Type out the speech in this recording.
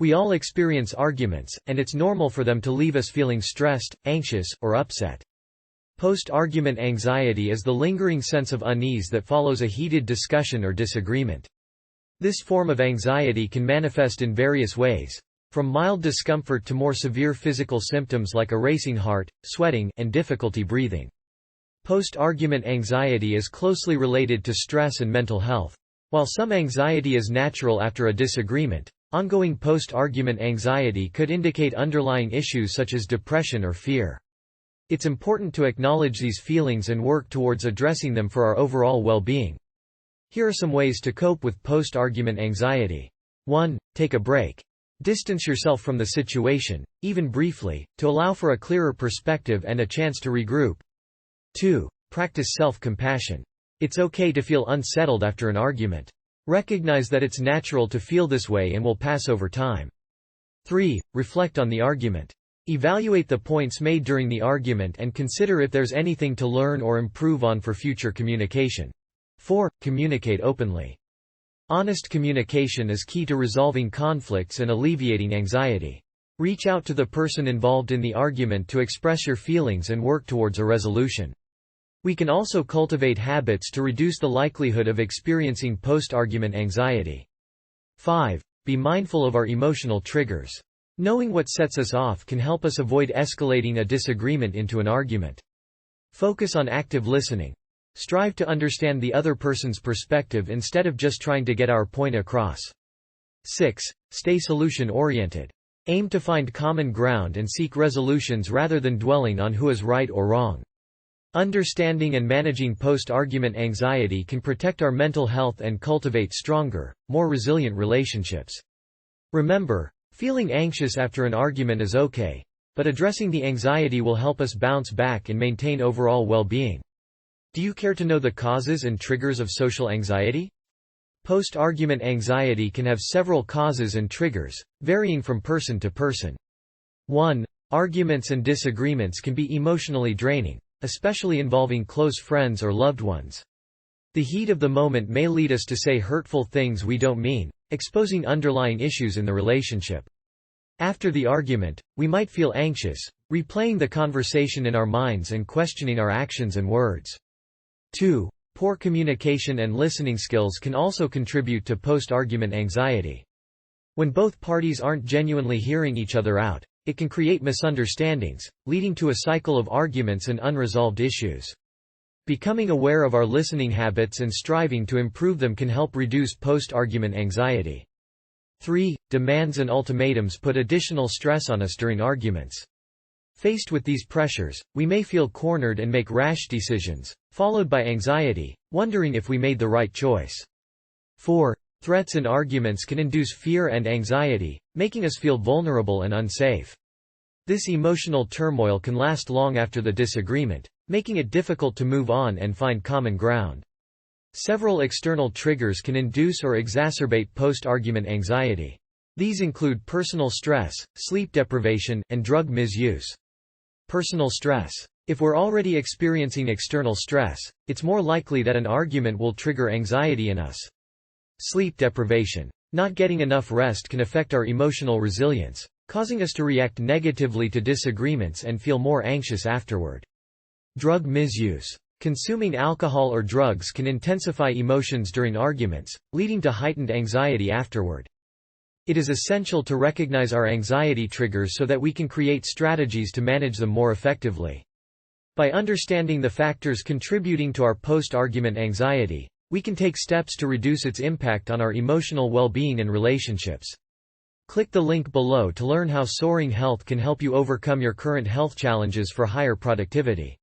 We all experience arguments, and it's normal for them to leave us feeling stressed, anxious, or upset. Post-argument anxiety is the lingering sense of unease that follows a heated discussion or disagreement. This form of anxiety can manifest in various ways, from mild discomfort to more severe physical symptoms like a racing heart, sweating, and difficulty breathing. Post-argument anxiety is closely related to stress and mental health. While some anxiety is natural after a disagreement, ongoing post-argument anxiety could indicate underlying issues such as depression or fear. It's important to acknowledge these feelings and work towards addressing them for our overall well-being. Here are some ways to cope with post-argument anxiety. 1. Take a break. Distance yourself from the situation, even briefly, to allow for a clearer perspective and a chance to regroup. 2. Practice self-compassion. It's okay to feel unsettled after an argument. Recognize that it's natural to feel this way and will pass over time. 3. Reflect on the argument. Evaluate the points made during the argument and consider if there's anything to learn or improve on for future communication. 4. Communicate openly. Honest communication is key to resolving conflicts and alleviating anxiety. Reach out to the person involved in the argument to express your feelings and work towards a resolution. We can also cultivate habits to reduce the likelihood of experiencing post-argument anxiety. 5. Be mindful of our emotional triggers. Knowing what sets us off can help us avoid escalating a disagreement into an argument. Focus on active listening. Strive to understand the other person's perspective instead of just trying to get our point across. 6. Stay solution-oriented. Aim to find common ground and seek resolutions rather than dwelling on who is right or wrong. Understanding and managing post-argument anxiety can protect our mental health and cultivate stronger, more resilient relationships. Remember, feeling anxious after an argument is okay, but addressing the anxiety will help us bounce back and maintain overall well-being. Do you care to know the causes and triggers of social anxiety? Post-argument anxiety can have several causes and triggers, varying from person to person. 1. Arguments and disagreements can be emotionally draining, especially involving close friends or loved ones. The heat of the moment may lead us to say hurtful things we don't mean, exposing underlying issues in the relationship. After the argument, we might feel anxious, replaying the conversation in our minds and questioning our actions and words. 2. Poor communication and listening skills can also contribute to post-argument anxiety. When both parties aren't genuinely hearing each other out, it can create misunderstandings, leading to a cycle of arguments and unresolved issues. Becoming aware of our listening habits and striving to improve them can help reduce post-argument anxiety. 3. Demands and ultimatums put additional stress on us during arguments. Faced with these pressures, we may feel cornered and make rash decisions, followed by anxiety, wondering if we made the right choice. 4. Threats and arguments can induce fear and anxiety, making us feel vulnerable and unsafe. This emotional turmoil can last long after the disagreement, making it difficult to move on and find common ground. Several external triggers can induce or exacerbate post-argument anxiety. These include personal stress, sleep deprivation, and drug misuse. Personal stress. If we're already experiencing external stress, it's more likely that an argument will trigger anxiety in us. Sleep deprivation. Not getting enough rest can affect our emotional resilience, causing us to react negatively to disagreements and feel more anxious afterward. Drug misuse. Consuming alcohol or drugs can intensify emotions during arguments, leading to heightened anxiety afterward. It is essential to recognize our anxiety triggers so that we can create strategies to manage them more effectively. By understanding the factors contributing to our post-argument anxiety, we can take steps to reduce its impact on our emotional well-being and relationships. Click the link below to learn how Soaring Health can help you overcome your current health challenges for higher productivity.